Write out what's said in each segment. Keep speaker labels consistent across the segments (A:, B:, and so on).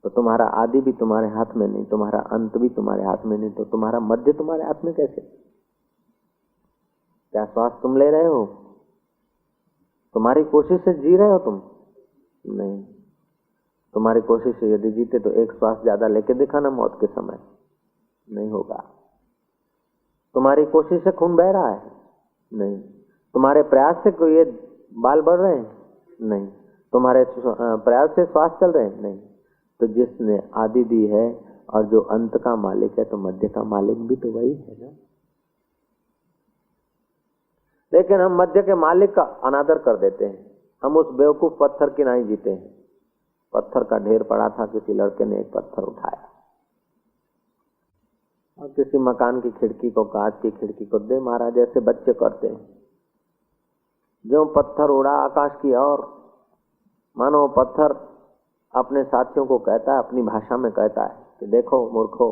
A: तो तुम्हारा आदि भी तुम्हारे हाथ में नहीं, तुम्हारा अंत भी तुम्हारे हाथ में नहीं, तो तुम्हारा मध्य तुम्हारे हाथ में कैसे? क्या श्वास तुम ले रहे हो? तुम्हारी कोशिश से जी रहे हो तुम? नहीं। तुम्हारी कोशिश से यदि जीते तो एक श्वास ज्यादा लेके दिखाना मौत के समय, नहीं होगा। तुम्हारी कोशिश से खून बह रहा है? नहीं। तुम्हारे प्रयास से कोई ये बाल बढ़ रहे हैं? नहीं। तुम्हारे प्रयास से श्वास चल रहे हैं? नहीं। तो जिसने आदि दी है और जो अंत का मालिक है, तो मध्य का मालिक भी तो वही है ना। लेकिन हम मध्य के मालिक का अनादर कर देते हैं। हम उस बेवकूफ पत्थर की नहीं जीते हैं। पत्थर का ढेर पड़ा था, किसी लड़के ने एक पत्थर उठाया और किसी मकान की खिड़की को, कांच की खिड़की को दे मारा, जैसे बच्चे करते हैं। जो पत्थर उड़ा आकाश की ओर, मानो पत्थर अपने साथियों को कहता है, अपनी भाषा में कहता है कि देखो मूर्खो,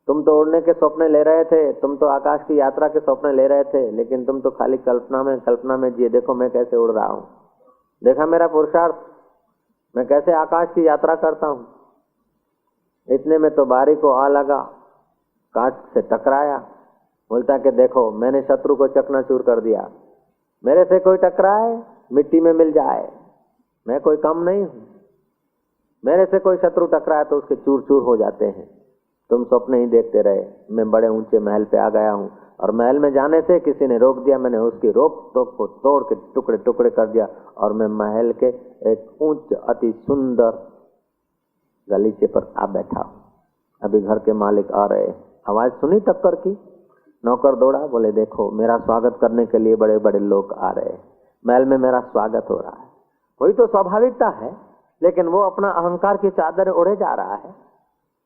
A: तुम तो उड़ने के सपने ले रहे थे, तुम तो आकाश की यात्रा के सपने ले रहे थे, लेकिन तुम तो खाली कल्पना में जिए। देखो मैं कैसे उड़ रहा हूं, देखा मेरा पुरुषार्थ, मैं कैसे आकाश की यात्रा करता हूं। इतने में तो बारी को आ लगा, कांच से टकराया, बोलता कि देखो मैंने शत्रु को चकनाचूर कर दिया। मेरे से कोई टकराए मिट्टी में मिल जाए, मैं कोई कम नहीं हूं। मेरे से कोई शत्रु टकराए तो उसके चूर चूर हो जाते हैं। तुम स्वप्न ही देखते रहे। मैं बड़े ऊंचे महल पे आ गया हूं और महल में जाने से किसी ने रोक दिया, मैंने उसकी रोक टोक को तोड़ के टुकड़े टुकड़े कर दिया और मैं महल के एक ऊंच अति सुंदर गलीचे पर आ बैठा हूं। अभी घर के मालिक आ रहे, आवाज सुनी टक्कर की, नौकर दौड़ा, बोले देखो मेरा स्वागत करने के लिए बड़े बड़े लोग आ रहे हैं, महल में मेरा स्वागत हो रहा है। वही तो स्वाभाविकता है, लेकिन वो अपना अहंकार की चादर ओढ़े जा रहा है।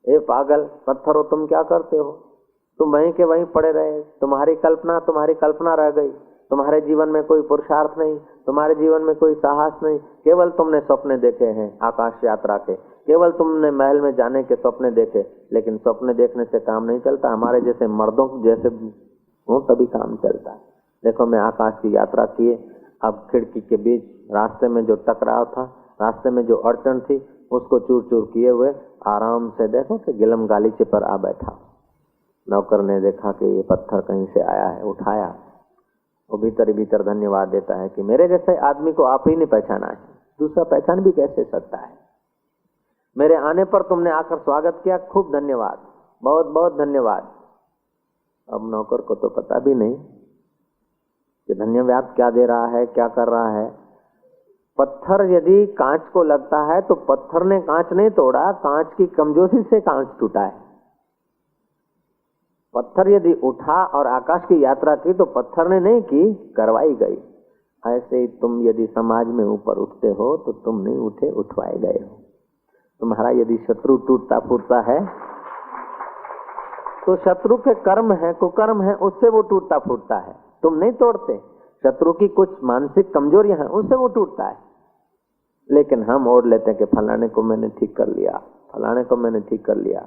A: ए पागल पत्थरों, तुम क्या करते हो? तुम वहीं के वहीं पड़े रहे। तुम्हारी कल्पना रह गई। तुम्हारे जीवन में कोई पुरुषार्थ नहीं, तुम्हारे जीवन में कोई साहस नहीं। केवल तुमने सपने देखे हैं आकाश यात्रा के, केवल तुमने महल में जाने के सपने देखे। लेकिन सपने देखने से काम नहीं चलता। हमारे जैसे मर्दों जैसे हो तभी काम चलता है। देखो मैं आकाश की यात्रा किए, अब खिड़की के बीच रास्ते में जो टकराव था, रास्ते में जो अड़चन थी, उसको चूर चूर किए हुए आराम से देखो कि गिलम गालीचे पर आ बैठा। नौकर ने देखा कि ये पत्थर कहीं से आया है, उठाया। वो भीतर ही भीतर धन्यवाद देता है कि मेरे जैसे आदमी को आप ही ने पहचाना है, दूसरा पहचान भी कैसे सकता है। मेरे आने पर तुमने आकर स्वागत किया, खूब धन्यवाद, बहुत बहुत धन्यवाद। अब नौकर को तो पता भी नहीं कि धन्यवाद क्या दे रहा है, क्या कर रहा है। पत्थर यदि कांच को लगता है तो पत्थर ने कांच नहीं तोड़ा, कांच की कमजोरी से कांच टूटा है। पत्थर यदि उठा और आकाश की यात्रा की तो पत्थर ने नहीं की, करवाई गई। ऐसे ही तुम यदि समाज में ऊपर उठते हो तो तुम नहीं उठे, उठवाए गए हो। तुम्हारा यदि शत्रु टूटता फूटता है तो शत्रु के कर्म है, कुकर्म है, उससे वो टूटता फूटता है, तुम नहीं तोड़ते। शत्रु की कुछ मानसिक कमजोरियां हैं, उससे वो टूटता है। लेकिन हम ओढ़ लेते हैं कि फलाने को मैंने ठीक कर लिया, फलाने को मैंने ठीक कर लिया,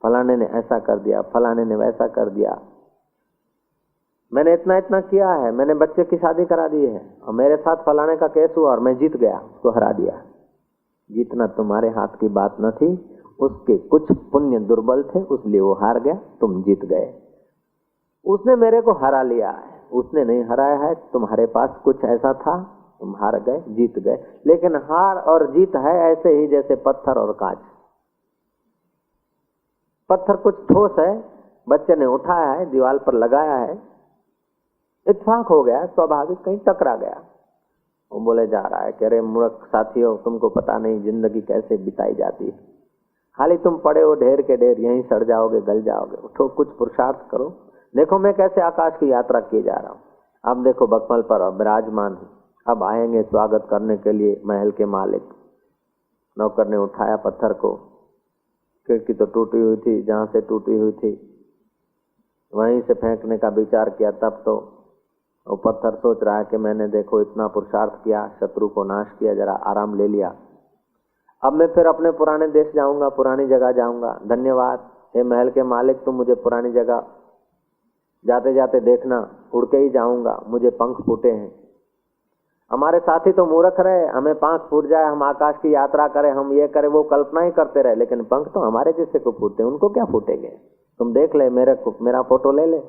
A: फलाने ने ऐसा कर दिया, फलाने ने वैसा कर दिया, मैंने इतना इतना किया है, मैंने बच्चे की शादी करा दी है और मेरे साथ फलाने का केस हुआ और मैं जीत गया, उसको हरा दिया। जीतना तुम्हारे हाथ की बात न थी, उसके कुछ पुण्य दुर्बल थे, इसलिए वो हार गया, तुम जीत गए। उसने मेरे को हरा लिया है, उसने नहीं हराया है। तुम्हारे पास कुछ ऐसा था, तुम हार गए, जीत गए। लेकिन हार और जीत है ऐसे ही जैसे पत्थर और कांच। पत्थर कुछ ठोस है, बच्चे ने उठाया है, दीवार पर लगाया है, इत्तेफाक हो गया, स्वाभाविक कहीं टकरा गया। वो बोले जा रहा है कि अरे मूर्ख साथियों, तुमको पता नहीं जिंदगी कैसे बिताई जाती है। खाली तुम पड़े हो ढेर के ढेर, यहीं सड़ जाओगे, गल जाओगे। उठो, कुछ पुरुषार्थ करो। देखो मैं कैसे आकाश की यात्रा किए जा रहा हूँ। अब देखो बकमल पर विराजमान है, अब आएंगे स्वागत करने के लिए महल के मालिक। नौकर ने उठाया पत्थर को, खिड़की तो टूटी हुई थी, जहां से टूटी हुई थी वहीं से फेंकने का विचार किया। तब तो वो पत्थर सोच रहा है कि मैंने देखो इतना पुरुषार्थ किया, शत्रु को नाश किया, जरा आराम ले लिया। अब मैं फिर अपने पुराने देश जाऊंगा, पुरानी जगह जाऊंगा। धन्यवाद हे महल के मालिक, तुम मुझे पुरानी जगह जाते जाते देखना, उड़ के ही जाऊंगा, मुझे पंख फूटे हैं। हमारे साथी तो मूर्ख रहे, हमें पंख फूट जाए, हम आकाश की यात्रा करें, हम ये करें, वो कल्पना ही करते रहे, लेकिन पंख तो हमारे जैसे को फूटते, उनको क्या फूटेंगे। तुम देख ले, मेरा फोटो ले ले,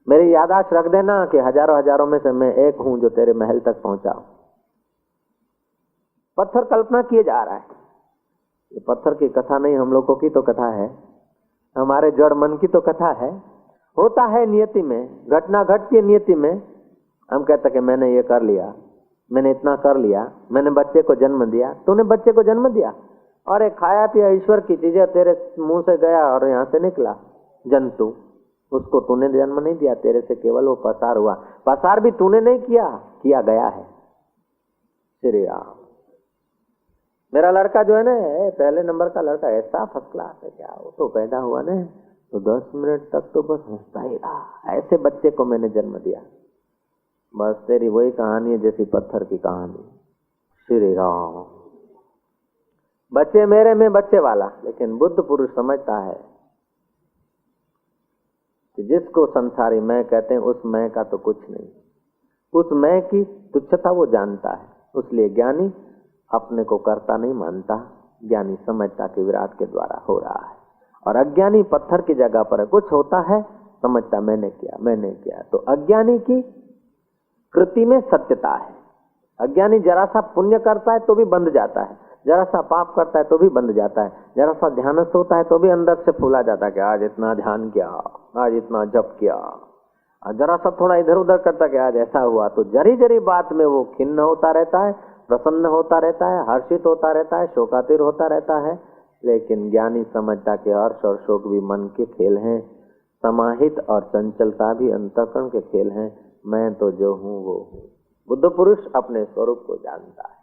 A: मेरी याददाश्त रख देना कि हजारों हजारों में से मैं एक हूं जो तेरे महल तक पहुंचा। पत्थर कल्पना किए जा रहा है। ये पत्थर की कथा नहीं, हम लोगों की तो कथा है, हमारे जड़ मन की तो कथा है। होता है नियति में, घटना घटती है नियति में। हम कहते कि मैंने ये कर लिया, मैंने इतना कर लिया, मैंने बच्चे को जन्म दिया। तूने बच्चे को जन्म दिया और एक खाया पिया ईश्वर की चीजें तेरे मुंह से गया और यहाँ से निकला जंतु, उसको तूने जन्म नहीं दिया, तेरे से केवल वो पसार हुआ। पसार भी तूने नहीं किया गया है। श्री राम। मेरा लड़का जो है ना, पहले नंबर का लड़का, ऐसा फर्स्ट क्लास है क्या, वो तो पैदा हुआ ना तो 10 मिनट तक तो बस हंसता ही रहा। ऐसे बच्चे को मैंने जन्म दिया। बस तेरी वही कहानी है जैसी पत्थर की कहानी। श्री राम। बच्चे मेरे में बच्चे वाला, लेकिन बुद्ध पुरुष समझता है कि जिसको संसारी मैं कहते हैं उस मैं का तो कुछ नहीं, उस मैं की तुच्छता वो जानता है। उसलिए ज्ञानी अपने को कर्ता नहीं मानता, ज्ञानी समझता कि विराट के द्वारा हो रहा है। और अज्ञानी पत्थर की जगह पर है, कुछ होता है समझता मैंने किया। तो अज्ञानी की कृति में सत्यता है। अज्ञानी जरा सा पुण्य करता है तो भी बंध जाता है, जरा सा पाप करता है तो भी बंध जाता है, जरा सा ध्यानस्थ होता है तो भी अंदर से फूला जाता है कि आज इतना ध्यान किया, आज इतना जप किया। और जरा सा थोड़ा इधर उधर करता कि आज ऐसा हुआ, तो जरी जरी बात में वो खिन्न होता रहता है, प्रसन्न होता रहता है, हर्षित होता रहता है, शोकातिर होता रहता है। लेकिन ज्ञानी समझता कि हर्ष और शोक भी मन के खेल हैं, समाहित और चंचलता भी अंतःकरण के खेल हैं। मैं तो जो हूँ वो हूँ। बुद्ध पुरुष अपने स्वरूप को जानता है।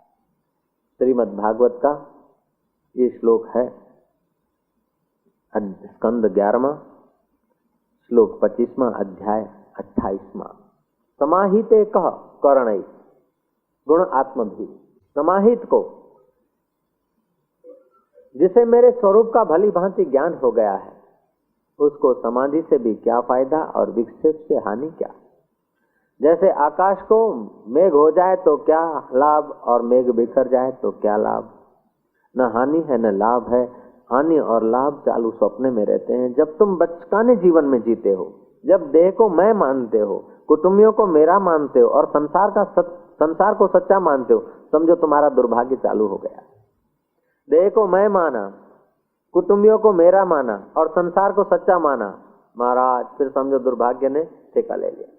A: श्रीमद् भागवत का ये श्लोक है, स्कंद 11वां, श्लोक 25वां, अध्याय 28वां। समाहिते कह करणै गुण आत्मभी। समाहित को, जिसे मेरे स्वरूप का भली भांति ज्ञान हो गया है, उसको समाधि से भी क्या फायदा और विक्षेप से हानि क्या। जैसे आकाश को मेघ हो जाए तो क्या लाभ और मेघ बिखर जाए तो क्या लाभ। न हानि है न लाभ है। हानि और लाभ चालू सपने में रहते हैं। जब तुम बचकाने जीवन में जीते हो, जब देह को मैं मानते हो, कुटुंबियों को मेरा मानते हो और संसार को सच्चा मानते हो, समझो तुम्हारा दुर्भाग्य चालू हो गया। देह को मैं माना, कुटुंबियों को मेरा माना और संसार को सच्चा माना, महाराज फिर समझो दुर्भाग्य ने ठेका ले लिया।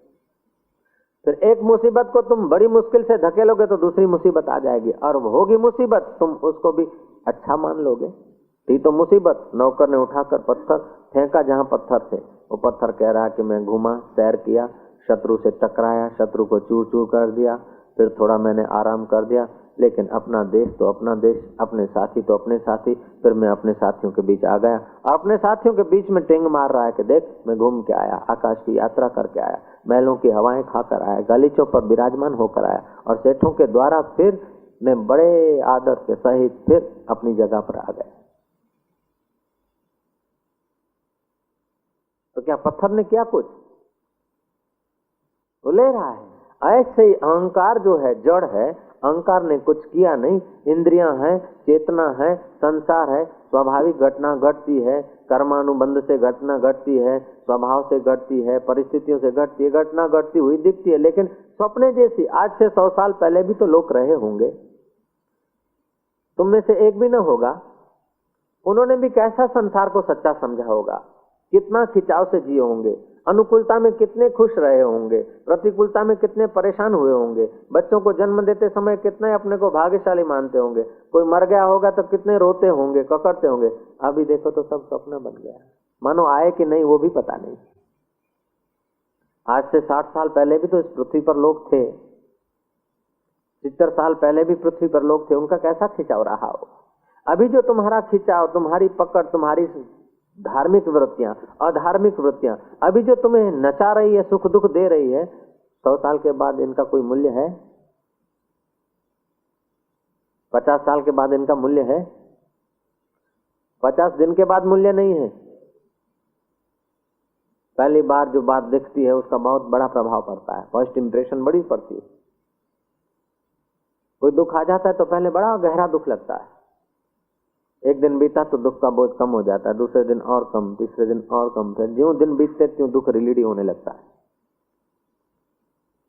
A: फिर एक मुसीबत को तुम बड़ी मुश्किल से धकेलोगे तो दूसरी मुसीबत आ जाएगी, और होगी मुसीबत तुम उसको भी अच्छा मान लोगे। थी तो मुसीबत, नौकर ने उठाकर पत्थर फेंका जहां पत्थर थे, वो पत्थर कह रहा कि मैं घूमा, सैर किया, शत्रु से टकराया, शत्रु को चूर चूर कर दिया, फिर थोड़ा मैंने आराम कर दिया। लेकिन अपना देश तो अपना देश, अपने साथी तो अपने साथी। फिर मैं अपने साथियों के बीच आ गया, अपने साथियों के बीच में टेंग मार रहा है कि देख मैं घूम के आया, आकाश की यात्रा करके आया, महलों की हवाएं खाकर आया, गलीचों पर विराजमान होकर आया, और सेठों के द्वारा फिर मैं बड़े आदर के सहित फिर अपनी जगह पर आ गया। तो क्या पत्थर ने किया कुछ? वो ले रहा है। ऐसे ही अहंकार जो है जड़ है, अहंकार ने कुछ किया नहीं। इंद्रियां हैं, चेतना है, संसार है, स्वाभाविक घटना घटती है, कर्मानुबंध से घटना घटती है, स्वभाव से घटती है, परिस्थितियों से घटती है, घटना घटती हुई दिखती है। लेकिन सपने जैसी आज से 100 साल पहले भी तो लोग रहे होंगे, तुम में से एक भी न होगा। उन्होंने भी कैसा संसार को सच्चा समझा होगा, कितना खिंचाव से जिए होंगे, अनुकूलता में कितने खुश रहे होंगे, प्रतिकूलता में कितने परेशान हुए होंगे, बच्चों को जन्म देते समय कितने अपने को भाग्यशाली मानते होंगे, कोई मर गया होगा तो कितने रोते होंगे, ककड़ते होंगे। अभी देखो तो सब सपना बन गया, मानो आए कि नहीं वो भी पता नहीं। आज से 60 साल पहले भी तो इस पृथ्वी पर लोग थे, 70 साल पहले भी पृथ्वी पर लोग थे, उनका कैसा खिंचाव रहा हो। अभी जो तुम्हारा खिंचाव, तुम्हारी पकड़, तुम्हारी धार्मिक वृत्तियां, अधार्मिक वृत्तियां अभी जो तुम्हें नचा रही है, सुख दुख दे रही है, 100 साल के बाद इनका कोई मूल्य है? 50 साल के बाद इनका मूल्य है? 50 दिन के बाद मूल्य नहीं है। पहली बार जो बात दिखती है उसका बहुत बड़ा प्रभाव पड़ता है, फर्स्ट इंप्रेशन बड़ी पड़ती है। कोई दुख आ जाता है तो पहले बड़ा गहरा दुख लगता है, एक दिन बीता तो दुख का बोझ कम हो जाता है, दूसरे दिन और कम, तीसरे दिन और कम, फिर ज्यों दिन बीतते त्यों दुख रिलीडी होने लगता है।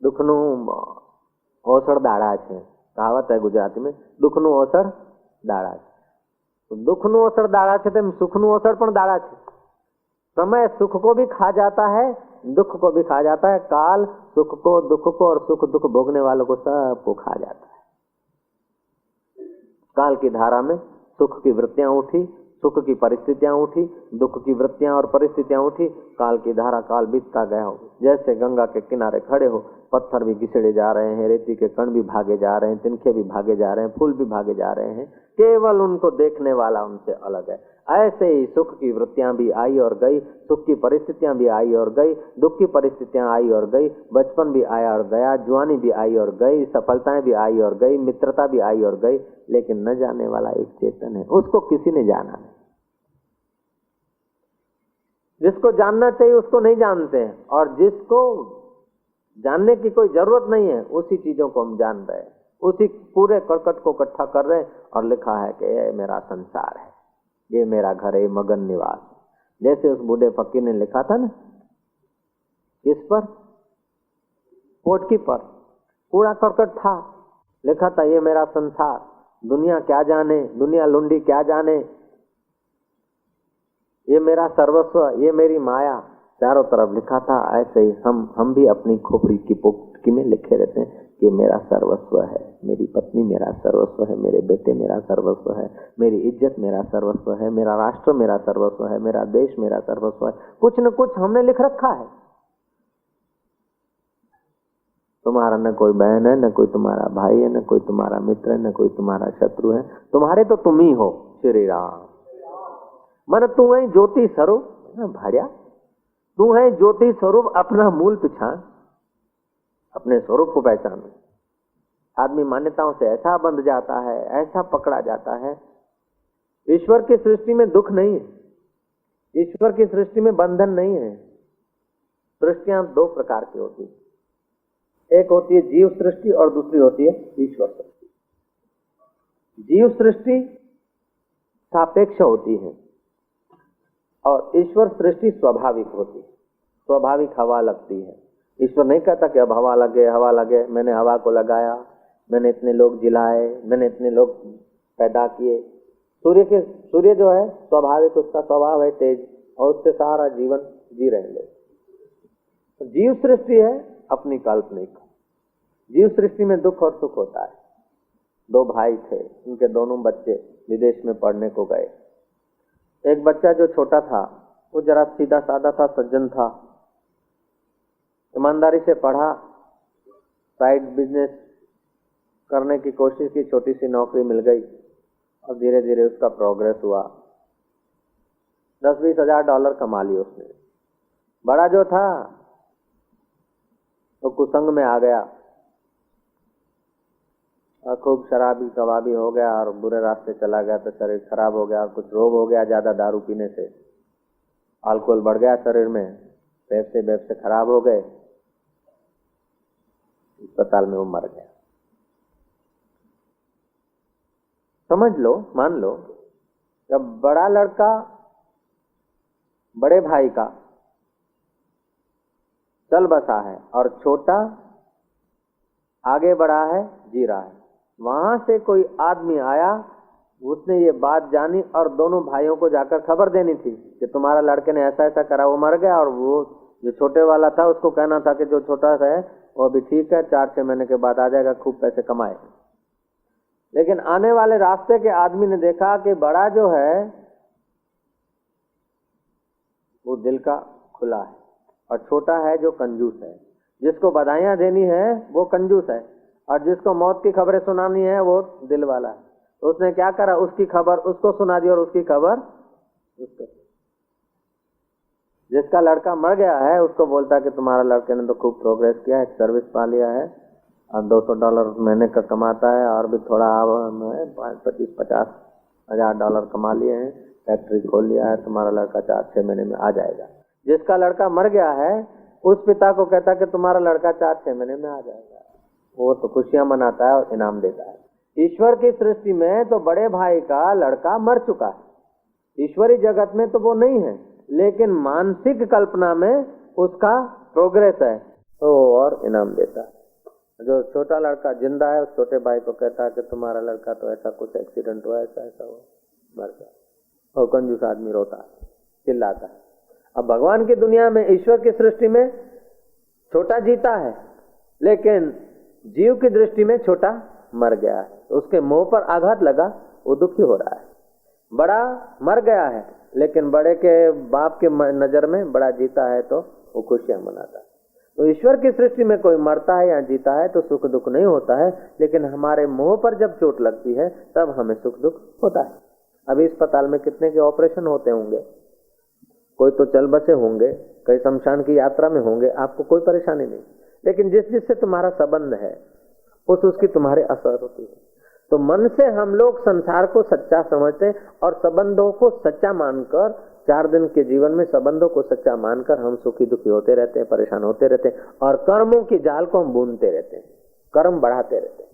A: दुखનું ઓસડ દાડા છે, કહાવત है ગુજરાતી में, દુઃખનું ઓસડ દાડા છે। तो दुखનું ઓસડ દાડા છે તેમ સુખનું ઓસડ પણ દાડા છે। समय सुख को भी खा जाता है, दुख को भी खा जाता है, काल सुख को, दुख को और सुख दुख भोगने वालों को सबको खा जाता है। काल की धारा में सुख की वृत्तियां उठी, सुख की परिस्थितियां उठी, दुख की वृत्तियां और परिस्थितियां उठी, काल की धारा काल बीतता गया हो। जैसे गंगा के किनारे खड़े हो, पत्थर भी घिसड़े जा रहे हैं, रेती के कण भी भागे जा रहे हैं, तिनके भी भागे जा रहे हैं, फूल भी भागे जा रहे हैं, केवल उनको देखने वाला उनसे अलग है। ऐसे ही सुख की वृत्तियां भी आई और गई, सुख की परिस्थितियां भी आई और गई, दुख की परिस्थितियां आई और गई, बचपन भी आया और गया, जवानी भी आई और गई, सफलताएं भी आई और गई, मित्रता भी आई और गई, लेकिन न जाने वाला एक चेतन है, उसको किसी ने जाना नहीं। जिसको जानना चाहिए उसको नहीं जानते हैं, और जिसको जानने की कोई जरूरत नहीं है उसी चीजों को हम जान रहे हैं, उसी पूरे करकट को इकट्ठा कर रहे हैं और लिखा है कि ये मेरा संसार है, ये मेरा घर है, मगन निवास। जैसे उस बूढ़े फकीर ने लिखा था ना, किस पर, पोटकी पर पूरा करकट था, लिखा था ये मेरा संसार, दुनिया क्या जाने, दुनिया लुंडी क्या जाने, ये मेरा सर्वस्व, ये मेरी माया, चारों तरफ लिखा था। ऐसे ही हम भी अपनी खोपड़ी की पोटकी में लिखे रहते हैं कि मेरा सर्वस्व है, मेरी पत्नी मेरा सर्वस्व है, मेरे बेटे मेरा सर्वस्व है, मेरी इज्जत मेरा सर्वस्व है, मेरा राष्ट्र मेरा सर्वस्व है, मेरा देश मेरा सर्वस्व है। कुछ न कुछ हमने लिख रखा है। तुम्हारा न कोई बहन है, न कोई तुम्हारा भाई है, न कोई तुम्हारा मित्र है, न कोई तुम्हारा शत्रु है, तुम्हारे तो तुम ही हो। श्री राम। मन तू है ज्योति स्वरूप भाड़िया, तू है ज्योति स्वरूप, अपना मूल पहचान, अपने स्वरूप को पहचान। आदमी मान्यताओं से ऐसा बंध जाता है, ऐसा पकड़ा जाता है। ईश्वर की सृष्टि में दुख नहीं है, ईश्वर की सृष्टि में बंधन नहीं है। सृष्टियां दो प्रकार की होती है, एक होती है जीव सृष्टि और दूसरी होती है ईश्वर सृष्टि। जीव सृष्टि सापेक्ष होती है और ईश्वर सृष्टि स्वाभाविक होती है। स्वाभाविक हवा लगती है, ईश्वर नहीं कहता कि अब हवा लगे, मैंने हवा को लगाया, मैंने इतने लोग जिलाए, मैंने इतने लोग पैदा किए। सूर्य जो है स्वाभाविक, उसका स्वभाव है तेज, और उससे सारा जीवन जी रहे लोग। जीव सृष्टि है अपनी काल्पनिक। जीव सृष्टि में दुख और सुख होता है। दो भाई थे, उनके दोनों बच्चे विदेश में पढ़ने को गए। एक बच्चा जो छोटा था वो जरा सीधा साधा था, सज्जन था, ईमानदारी से पढ़ा, साइड बिजनेस करने की कोशिश की, छोटी सी नौकरी मिल गई और धीरे धीरे उसका प्रोग्रेस हुआ। 10-20 हजार डॉलर कमा लिए उसने। बड़ा जो था तो कुसंग में आ गया और खूब शराबी कबाबी हो गया और बुरे रास्ते चला गया, तो शरीर खराब हो गया और कुछ रोग हो गया ज्यादा दारू पीने से। अल्कोहल बढ़ गया शरीर में, फेफड़े खराब हो गए, अस्पताल में वो मर गया। समझ लो, मान लो, जब बड़ा लड़का बड़े भाई का चल बसा है और छोटा आगे बढ़ा है, जी रहा है, वहां से कोई आदमी आया, उसने ये बात जानी और दोनों भाइयों को जाकर खबर देनी थी कि तुम्हारा लड़के ने ऐसा ऐसा करा, वो मर गया। और वो जो छोटे वाला था उसको कहना था कि जो छोटा सा है वो अभी ठीक है, 4-6 महीने के बाद आ जाएगा, खूब पैसे कमाए। लेकिन आने वाले रास्ते के आदमी ने देखा कि बड़ा जो है वो दिल का खुला है और छोटा है जो कंजूस है। जिसको बधाइयां देनी है वो कंजूस है और जिसको मौत की खबरें सुनानी है वो दिल वाला है। तो उसने क्या करा, उसकी खबर उसको सुना दी और उसकी खबर उसको। जिसका लड़का मर गया है उसको बोलता कि तुम्हारा लड़के ने तो खूब प्रोग्रेस किया है, एक सर्विस पा लिया है और $200 महीने का कमाता है और भी थोड़ा 25-50 हजार डॉलर कमा लिए हैं, फैक्ट्री खोल लिया है, तुम्हारा लड़का 4-6 महीने में आ जाएगा। जिसका लड़का मर गया है उस पिता को कहता कि तुम्हारा लड़का 4-6 महीने में आ जाएगा। वो तो खुशियां मनाता है और इनाम देता है। ईश्वर की सृष्टि में तो बड़े भाई का लड़का मर चुका है, ईश्वरी जगत में तो वो नहीं है, लेकिन मानसिक कल्पना में उसका प्रोग्रेस है तो और इनाम देता है। जो छोटा लड़का जिंदा है उस छोटे भाई को कहता है कि तुम्हारा लड़का तो ऐसा कुछ एक्सीडेंट हुआ, ऐसा ऐसा हुआ, मर गया। वो कंजूस आदमी रोता है, चिल्लाता है। अब भगवान की दुनिया में, ईश्वर की सृष्टि में छोटा जीता है, लेकिन जीव की दृष्टि में छोटा मर गया है, तो उसके मुंह पर आघात लगा, वो दुखी हो रहा है। बड़ा मर गया है, लेकिन बड़े के बाप के नजर में बड़ा जीता है तो वो खुशियां मनाता है। तो ईश्वर की सृष्टि में कोई मरता है या जीता है तो सुख दुख नहीं होता है, लेकिन हमारे मुंह पर जब चोट लगती है तब हमें सुख दुख होता है। अभी अस्पताल में कितने के ऑपरेशन होते होंगे, कोई तो चल बसे होंगे, कई शमशान की यात्रा में होंगे, आपको कोई परेशानी नहीं, लेकिन जिससे तुम्हारा संबंध है उसकी तुम्हारे असर होती है। तो मन से हम लोग संसार को सच्चा समझते और संबंधों को सच्चा मानकर, 4 दिन के जीवन में संबंधों को सच्चा मानकर हम सुखी दुखी होते रहते हैं, परेशान होते रहते हैं, और कर्मों की जाल को हम बुनते रहते हैं, कर्म बढ़ाते रहते हैं।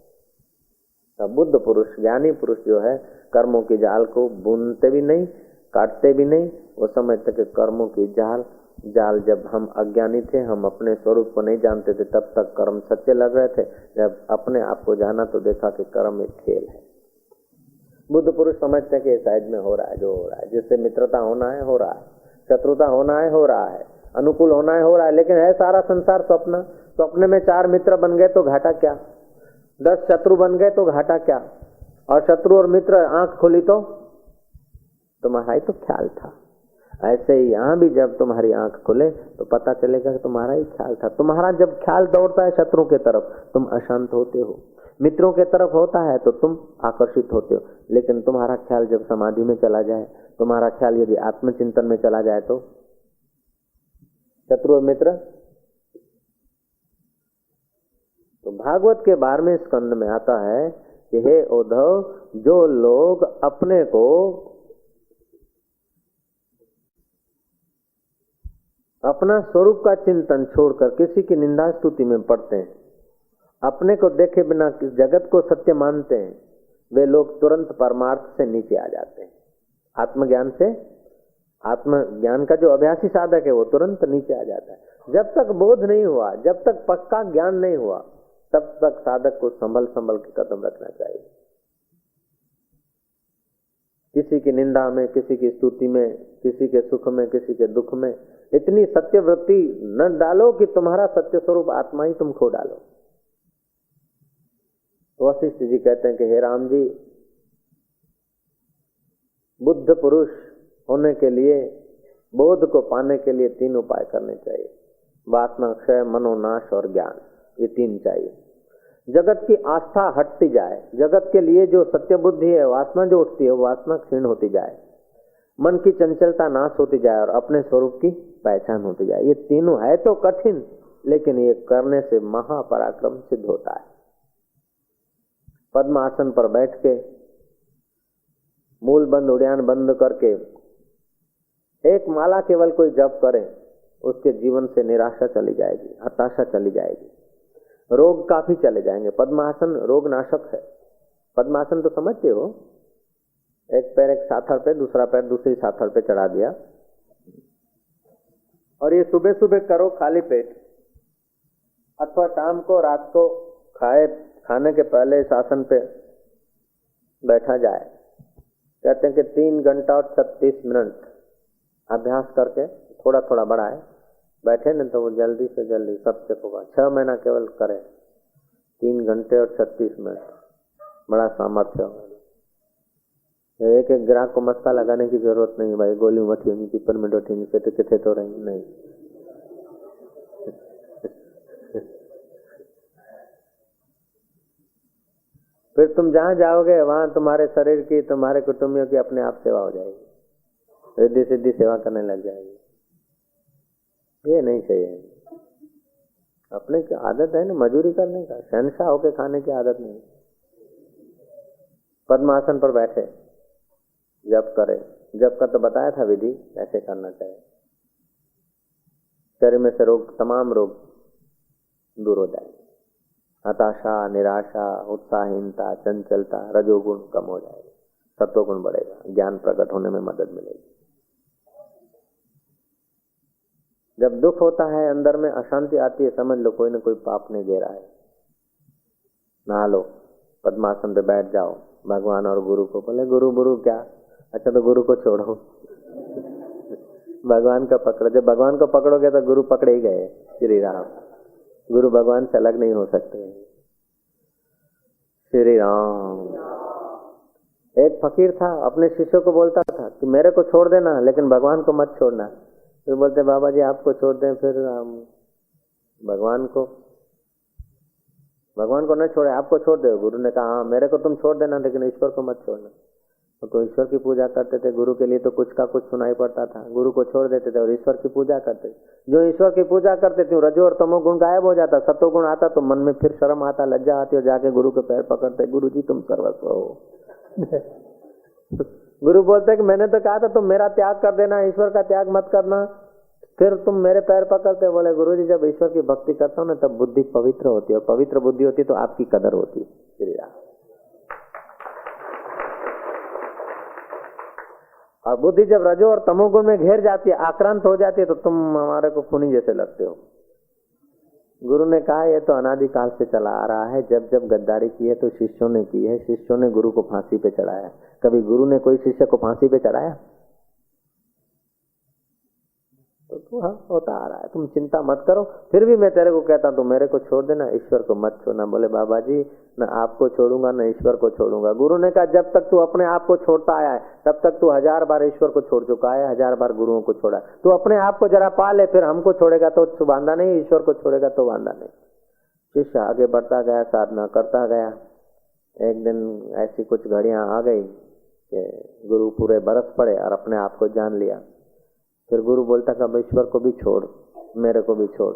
A: तो बुद्ध पुरुष, ज्ञानी पुरुष जो है, कर्मों की जाल को बुनते भी नहीं, काटते भी नहीं। वो समझते कि कर्मों की जाल जब हम अज्ञानी थे, हम अपने स्वरूप को नहीं जानते थे, तब तक कर्म सच्चे लग रहे थे। जब अपने आप को जाना तो देखा कि कर्म एक खेल है। बुद्ध पुरुष समझते हैं कि साइड में हो रहा है जो हो रहा है, जिससे मित्रता होना है हो रहा है, शत्रुता होना है हो रहा है, अनुकूल होना है हो रहा है, लेकिन है सारा संसार स्वप्न। स्वप्न में 4 मित्र बन गए तो घाटा क्या, 10 शत्रु बन गए तो घाटा क्या, और शत्रु और मित्र आंख खोली तो तुम्हारा ही तो ख्याल था। ऐसे ही यहाँ भी जब तुम्हारी आंख खुले तो पता चलेगा कि तुम्हारा ही ख्याल था। तुम्हारा जब ख्याल दौड़ता है शत्रु के तरफ, तुम अशांत होते हो, मित्रों के तरफ होता है तो तुम आकर्षित होते हो। लेकिन तुम्हारा ख्याल जब समाधि में चला जाए, तुम्हारा ख्याल यदि आत्मचिंतन में चला जाए तो शत्रु और मित्र। तो भागवत के 12वें स्कंद में आता है कि हे उद्धव, जो लोग अपने को अपना स्वरूप का चिंतन छोड़कर किसी की निंदा स्तुति में पड़ते हैं, अपने को देखे बिना जगत को सत्य मानते हैं, वे लोग तुरंत परमार्थ से नीचे आ जाते हैं। आत्मज्ञान से, आत्मज्ञान का जो अभ्यासी साधक है वो तुरंत नीचे आ जाता है। जब तक बोध नहीं हुआ, जब तक पक्का ज्ञान नहीं हुआ, तब तक साधक को संभल संभल के कदम रखना चाहिए। किसी की निंदा में, किसी की स्तुति में, किसी के सुख में, किसी के दुख में इतनी सत्य वृत्ति न डालो कि तुम्हारा सत्य स्वरूप आत्मा ही तुम खो डालो। तो वशिष्ठ जी कहते हैं कि हे राम जी, बुद्ध पुरुष होने के लिए, बोध को पाने के लिए 3 उपाय करने चाहिए। वासना क्षय, मनोनाश और ज्ञान, ये 3 चाहिए। जगत की आस्था हटती जाए, जगत के लिए जो सत्य बुद्धि है, वासना जो उठती है, वासना क्षीण होती जाए, मन की चंचलता नाश होती जाए और अपने स्वरूप की पहचान होती जाए। ये तीनों है तो कठिन, लेकिन ये करने से महापराक्रम सिद्ध होता है। पद्मासन पर बैठ के, मूल बंद उड़ान बंद करके एक माला केवल कोई जप करे, उसके जीवन से निराशा चली जाएगी, हताशा चली जाएगी, रोग काफी चले जाएंगे। पद्मासन रोग नाशक है। पद्मासन तो समझते हो, एक पैर एक साथड़ पे, दूसरा पैर दूसरी साथड़ पे चढ़ा दिया, और ये सुबह सुबह करो खाली पेट, अथवा शाम को, रात को खाने के पहले इस आसन पे बैठा जाए। कहते हैं कि 3 घंटा और 36 मिनट अभ्यास करके थोड़ा थोड़ा बढ़ाए, बैठे न तो वो जल्दी से जल्दी सबसे होगा। 6 महीना केवल करें, 3 घंटे और 36 मिनट, बड़ा सामर्थ्य होगा। एक एक ग्राहक को मस्का लगाने की जरूरत नहीं भाई, गोली मठी होनी, पिपरमिंट उठी, से किथे तो रही नहीं। फिर तुम जहां जाओगे वहां तुम्हारे शरीर की, तुम्हारे कुटुंबियों की अपने आप सेवा हो जाएगी, रिद्धि सिद्धि सेवा करने लग जाएगी। ये नहीं चाहिए। अपने की आदत है ना मजूरी करने का, शहंशाह होके खाने की आदत नहीं। पद्मासन पर बैठे, जप करे। जप का तो बताया था विधि कैसे करना चाहिए। शरीर में से रोग, तमाम रोग दूर हो जाए। हताशा, निराशा, उत्साहहीनता, चंचलता, रजोगुण कम हो जाएगा, सत्वगुण बढ़ेगा, ज्ञान प्रकट होने में मदद मिलेगी। जब दुख होता है, अंदर में अशांति आती है, समझ लो कोई न कोई पाप ने घेरा है। नहा लो, पद्मासन पे बैठ जाओ, भगवान और गुरु को बोले गुरु गुरु क्या, अच्छा तो गुरु को छोड़ो, भगवान का पकड़ो। जब भगवान को पकड़ोगे तो गुरु पकड़े ही गए। श्री राम, गुरु भगवान से अलग नहीं हो सकते। श्री राम। एक फकीर था, अपने शिष्यों को बोलता था कि मेरे को छोड़ देना लेकिन भगवान को मत छोड़ना। फिर बोलते बाबा जी आपको छोड़ दें, फिर हम भगवान को न छोड़े, आपको छोड़ दो। गुरु ने कहा हाँ मेरे को तुम छोड़ देना लेकिन ईश्वर को मत छोड़ना। तो ईश्वर की पूजा करते थे, गुरु के लिए तो कुछ का कुछ सुनाई पड़ता था, गुरु को छोड़ देते थे और ईश्वर की पूजा करते। जो ईश्वर की पूजा करते थे रजो और तमो गुण गायब हो जाता, सत्व गुण आता तो मन में फिर शर्म आता, लज्जा आती और जाके गुरु के पैर पकड़ते, गुरु जी तुम सर्वस्व हो। गुरु बोलते कि मैंने तो कहा था तुम मेरा त्याग कर देना, ईश्वर का त्याग मत करना, फिर तुम मेरे पैर पकड़ते। बोले गुरु जी जब ईश्वर की भक्ति करता हूँ ना तब बुद्धि पवित्र होती है, और पवित्र बुद्धि होती तो आपकी कदर होती है। श्री राम। और बुद्धि जब रजो और तमोगुण में घेर जाती है, आक्रांत हो जाती है, तो तुम हमारे को खूनी जैसे लगते हो। गुरु ने कहा ये तो अनादिकाल से चला आ रहा है, जब जब गद्दारी की है तो शिष्यों ने की है, शिष्यों ने गुरु को फांसी पे चढ़ाया। कभी गुरु ने कोई शिष्य को फांसी पे चढ़ाया? तो हाँ होता आ रहा है, तुम चिंता मत करो। फिर भी मैं तेरे को कहता हूँ, मेरे को छोड़ देना, ईश्वर को मत छोड़ना। बोले बाबा जी न आपको छोड़ूंगा न ईश्वर को छोड़ूंगा। गुरु ने कहा जब तक तू अपने आप को छोड़ता आया है तब तक तू 1000 बार ईश्वर को छोड़ चुका है, 1000 बार गुरुओं को छोड़ा। तू अपने आप को जरा पा ले, फिर हमको छोड़ेगा तो बांधा नहीं, ईश्वर को छोड़ेगा तो बांधा नहीं। शिष्य आगे बढ़ता गया, साधना करता गया। एक दिन ऐसी कुछ घड़ियां आ गई कि गुरु पूरे बरस पड़े और अपने आप को जान लिया। फिर गुरु बोलता कि अब ईश्वर को भी छोड़, मेरे को भी छोड़।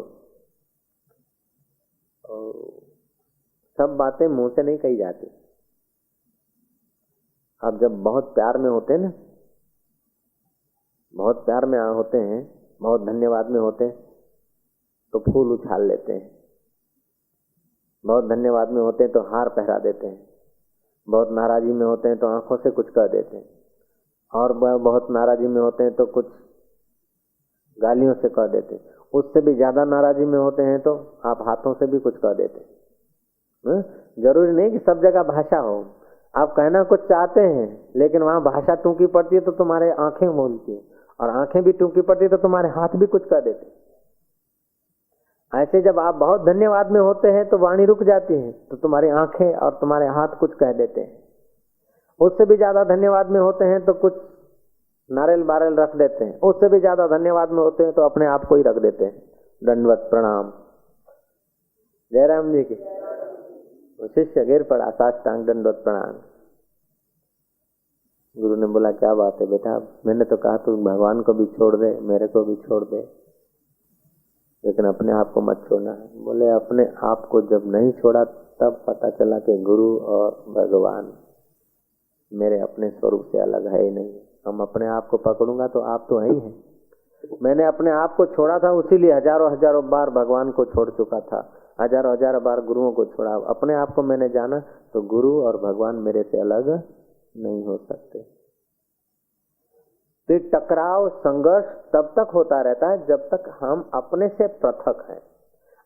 A: और सब बातें मुंह से नहीं कही जाती। अब जब बहुत प्यार में होते हैं ना, बहुत प्यार में होते हैं, बहुत धन्यवाद में होते हैं तो फूल उछाल लेते हैं, बहुत धन्यवाद में होते हैं तो हार पहरा देते हैं, बहुत नाराजी में होते हैं तो आंखों से कुछ कह देते हैं, और बहुत नाराजी में होते हैं तो कुछ गालियों से कह देते हैं। उससे भी ज्यादा नाराजी में होते हैं तो आप हाथों से भी कुछ कह देते हैं। जरूरी नहीं कि सब जगह भाषा हो, आप कहना कुछ चाहते हैं लेकिन वहां भाषा टूंकी पड़ती है तो तुम्हारे आंखें बोलती है, और आंखें भी टूंकी पड़ती है तो तुम्हारे हाथ भी कुछ कह देते हैं। ऐसे जब आप बहुत धन्यवाद में होते हैं तो वाणी रुक जाती है तो तुम्हारी आंखें और तुम्हारे हाथ कुछ कह देते हैं। उससे भी ज्यादा धन्यवाद में होते हैं तो कुछ नारियल बारेल रख देते हैं। उससे भी ज्यादा धन्यवाद में होते हैं तो अपने आप को ही रख देते हैं। दंडवत प्रणाम। जयराम जी की शिष्य गिर पड़ा, साष्टांग दंडवत प्रणाम। गुरु ने बोला क्या बात है बेटा, मैंने तो कहा तू भगवान को भी छोड़ दे, मेरे को भी छोड़ दे, लेकिन अपने आप को मत छोड़ना। बोले अपने आप को जब नहीं छोड़ा तब पता चला कि गुरु और भगवान मेरे अपने स्वरूप से अलग है ही नहीं। हम अपने आप को पकड़ूंगा तो आप तो है ही हैं। मैंने अपने आप को छोड़ा था, उसीलिए हजारों हजारों बार भगवान को छोड़ चुका था, हजारों हजारों बार गुरुओं को छोड़ा। अपने आप को मैंने जाना तो गुरु और भगवान मेरे से अलग नहीं हो सकते। तो टकराव संघर्ष तब तक होता रहता है जब तक हम अपने से पृथक हैं,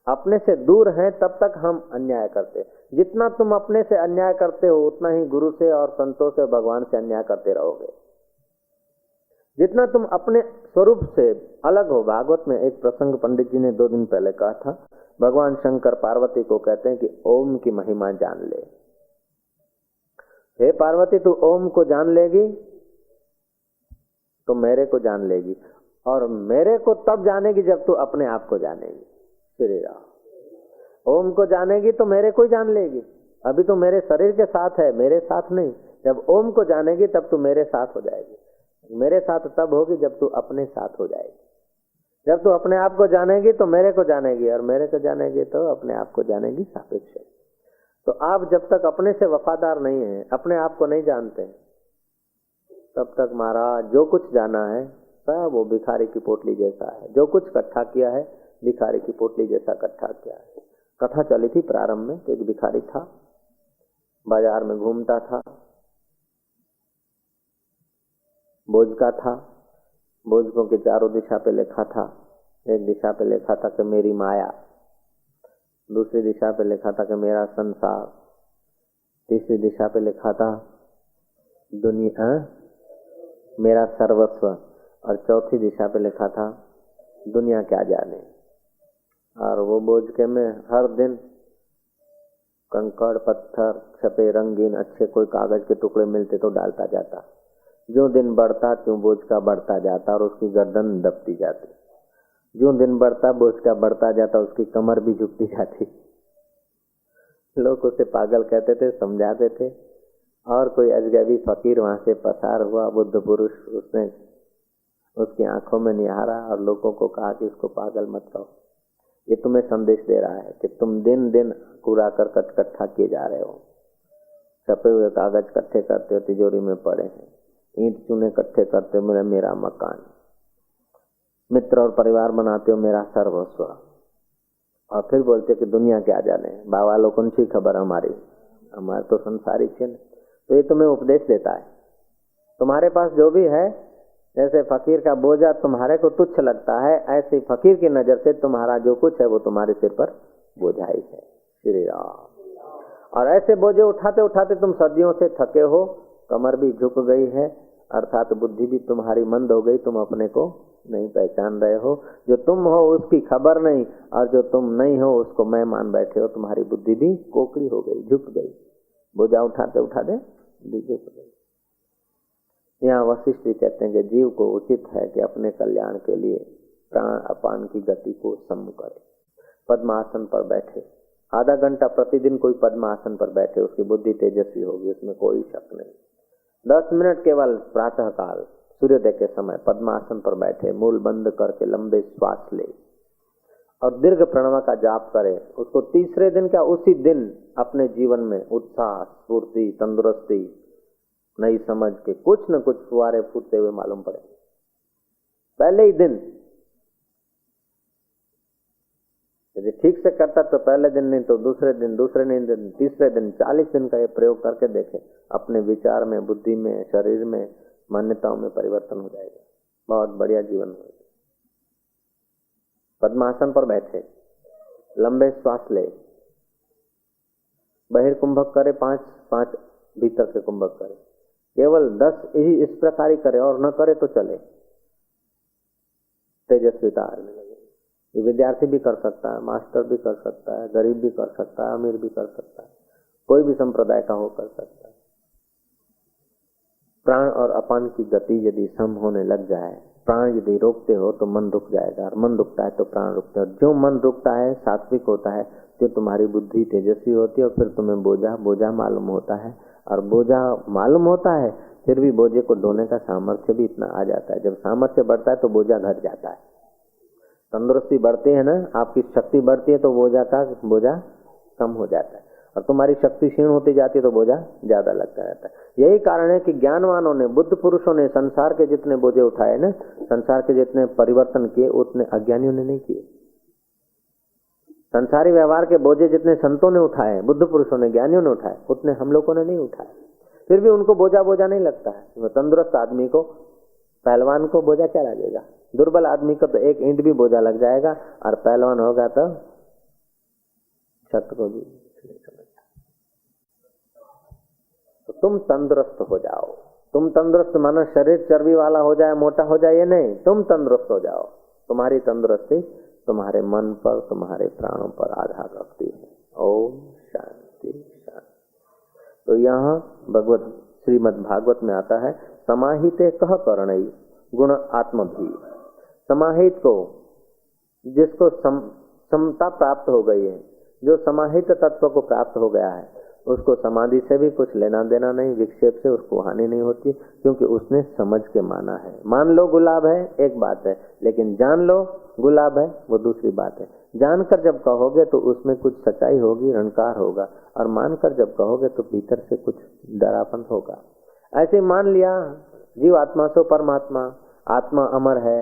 A: अपने से दूर हैं, तब तक हम अन्याय करते हैं। जितना तुम अपने से अन्याय करते हो उतना ही गुरु से और संतों से भगवान से अन्याय करते रहोगे। जितना तुम अपने स्वरूप से अलग हो। भागवत में एक प्रसंग पंडित जी ने 2 दिन पहले कहा था, भगवान शंकर पार्वती को कहते हैं कि ओम की महिमा जान ले। हे पार्वती तू ओम को जान लेगी तो मेरे को जान लेगी, और मेरे को तब जानेगी जब तू अपने आप को जानेगी। श्री राम। ओम को जानेगी तो मेरे को ही जान लेगी। अभी तो मेरे शरीर के साथ है, मेरे साथ नहीं। जब ओम को जानेगी तब तू मेरे साथ हो जाएगी। मेरे साथ तब होगी जब तू अपने साथ हो जाएगी। जब तू अपने आप को जानेगी तो मेरे को जानेगी, और मेरे को जानेगी तो अपने आप को जानेगी। सापेक्ष है। तो आप जब तक अपने से वफादार नहीं है, अपने आप को नहीं जानते, तब तक महाराज जो कुछ जाना है सब वो भिखारी की पोटली जैसा है। जो कुछ इकट्ठा किया है भिखारी की पोटली जैसा इकट्ठा किया है। कथा चली थी प्रारंभ में कि एक भिखारी था, बाजार में घूमता था, बोझका था, बोझकों के चारों दिशा पे लिखा था। एक दिशा पे लिखा था कि मेरी माया, दूसरी दिशा पे लिखा था कि मेरा संसार, तीसरी दिशा पे लिखा था दुनिया मेरा सर्वस्व, और चौथी दिशा पे लिखा था दुनिया क्या जाने। और वो बोझ के में हर दिन कंकड़ पत्थर छपे रंगीन अच्छे कोई कागज के टुकड़े मिलते तो डालता जाता। जो दिन बढ़ता त्यों बोझ का बढ़ता जाता और उसकी गर्दन दबती जाती। जो दिन बढ़ता बोझ का बढ़ता जाता, उसकी कमर भी झुकती जाती। लोग उसे पागल कहते थे, समझाते थे। और कोई अजगबी फकीर वहां से पसार हुआ, बुद्ध पुरुष, उसने उसकी आंखों में निहारा और लोगों को कहा कि इसको पागल मत कहो, ये तुम्हें संदेश दे रहा है कि तुम दिन दिन कूड़ा करकट इकट्ठा किए जा रहे हो, छपे हुए कागज इकट्ठे करते हो, तिजोरी में पड़े हैं, ईंट चूने इकट्ठे करते हो, मेरा मकान, मित्र और परिवार बनाते हो, मेरा सर्वस्व, और फिर बोलते कि दुनिया क्या जाने, बाबा लोगों की खबर हमारे तो संसारिक है। तो ये तुम्हें उपदेश देता है। तुम्हारे पास जो भी है, जैसे फकीर का बोझा तुम्हारे को तुच्छ लगता है, ऐसे फकीर की नजर से तुम्हारा जो कुछ है वो तुम्हारे सिर पर बोझा ही है। श्री राम। और ऐसे बोझे उठाते उठाते तुम सदियों से थके हो, कमर भी झुक गई है, अर्थात बुद्धि भी तुम्हारी मंद हो गई, तुम अपने को नहीं पहचान रहे हो। जो तुम हो उसकी खबर नहीं, और जो तुम नहीं हो उसको मैं मान बैठे हो। तुम्हारी बुद्धि भी कोकड़ी हो गई, झुक गई, बोझा उठाते उठाते झुक गई। यहाँ वशिष्ठ जी कहते हैं कि जीव को उचित है कि अपने कल्याण के लिए प्राण अपान की गति को सम करे। पद्मासन पर बैठे, आधा घंटा प्रतिदिन कोई पद्मासन पर बैठे, उसकी बुद्धि तेजस्वी होगी, उसमें कोई शक नहीं। 10 मिनट केवल प्रातः काल सूर्योदय के समय पद्मासन पर बैठे, मूल बंद करके लंबे श्वास ले और दीर्घ प्रणव का जाप करे। उसको तीसरे दिन क्या उसी दिन अपने जीवन में उत्साह, स्फूर्ति, तंदुरुस्ती, नई समझ के कुछ न कुछ फुहारे फूटते हुए मालूम पड़े पहले ही दिन। यदि ठीक से करता तो पहले दिन नहीं तो दूसरे दिन, दूसरे नहीं दिन, तीसरे दिन, 40 दिन का ये प्रयोग करके देखे, अपने विचार में, बुद्धि में, शरीर में, मान्यताओं में परिवर्तन हो जाएगा। बहुत बढ़िया जीवन होगा। पद्मासन पर बैठे, लंबे श्वास ले, बहिर्कुंभक करे 5 भीतर के कुंभक करे, केवल 10 ही इस प्रकार ही करे, और न करे तो चले। तेजस्विता आने लगे। ये विद्यार्थी भी कर सकता है, मास्टर भी कर सकता है, गरीब भी कर सकता है, अमीर भी कर सकता है, कोई भी संप्रदाय का हो कर सकता है। प्राण और अपान की गति यदि सम होने लग जाए, प्राण यदि रोकते हो तो मन रुक जाएगा, और मन रुकता है तो प्राण रुकते हैं। जो मन रुकता है सात्विक होता है, जो तुम्हारी बुद्धि तेजस्वी होती है, और फिर तुम्हें बोझा मालूम होता है। और बोझा मालूम होता है, फिर भी बोझे को ढोने का सामर्थ्य भी इतना आ जाता है। जब सामर्थ्य बढ़ता है तो बोझा घट जाता है। तंदुरुस्ती बढ़ती है ना, आपकी शक्ति बढ़ती है तो बोझा कम हो जाता है, और तुम्हारी शक्ति क्षीण होती जाती है तो बोझा ज्यादा लगता रहता है। यही कारण है कि ज्ञानवानों ने, बुद्ध पुरुषों ने संसार के जितने बोझे उठाए ना, संसार के जितने परिवर्तन किए, उतने अज्ञानियों ने नहीं किए। संसारी व्यवहार के बोझे जितने संतों ने उठाए, बुद्ध पुरुषों ने, ज्ञानियों ने उठाए, उतने हम लोगों ने नहीं उठाए। फिर भी उनको बोझा नहीं लगता है। तंदुरुस्त आदमी को, पहलवान को बोझा क्या लगेगा? दुर्बल आदमी को तो एक ईंट भी बोझा लग जाएगा, और पहलवान होगा तो छत को भी। तो तुम तंदुरुस्त हो जाओ। तुम तंदुरुस्त मानो शरीर चर्बी वाला हो जाए, मोटा हो जाए, ये नहीं। तुम तंदुरुस्त हो जाओ। तुम्हारी तंदुरुस्ती तुम्हारे मन पर, तुम्हारे प्राणों पर आधार रखती है। ओम शांति शांति। तो यहाँ श्रीमद् भागवत में आता है, समाहिते कह करणई गुण आत्मभी। समाहित को, जिसको समता प्राप्त हो गई है, जो समाहित तत्व को प्राप्त हो गया है, उसको समाधि से भी कुछ लेना देना नहीं, विक्षेप से उसको हानि नहीं होती, क्योंकि उसने समझ के माना है। मान लो गुलाब है एक बात है, लेकिन जान लो गुलाब है वो दूसरी बात है। जानकर जब कहोगे तो उसमें कुछ सच्चाई होगी, रंकार होगा, और मानकर जब कहोगे तो भीतर से कुछ डरापन होगा। ऐसे मान लिया जीव आत्मा सो परमात्मा, आत्मा अमर है,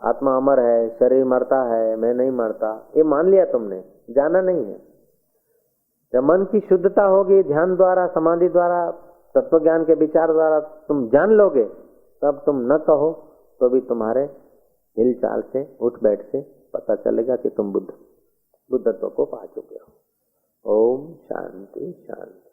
A: आत्मा अमर है, शरीर मरता है, मैं नहीं मरता, ये मान लिया तुमने। जाना नहीं है। जब मन की शुद्धता होगी, ध्यान द्वारा, समाधि द्वारा, तत्व ज्ञान के विचार द्वारा तुम जान लोगे, तब तुम न कहो तो भी तुम्हारे हिलचाल से, उठ बैठ से पता चलेगा कि तुम बुद्धत्व को पा चुके हो। ओम शांति शांति।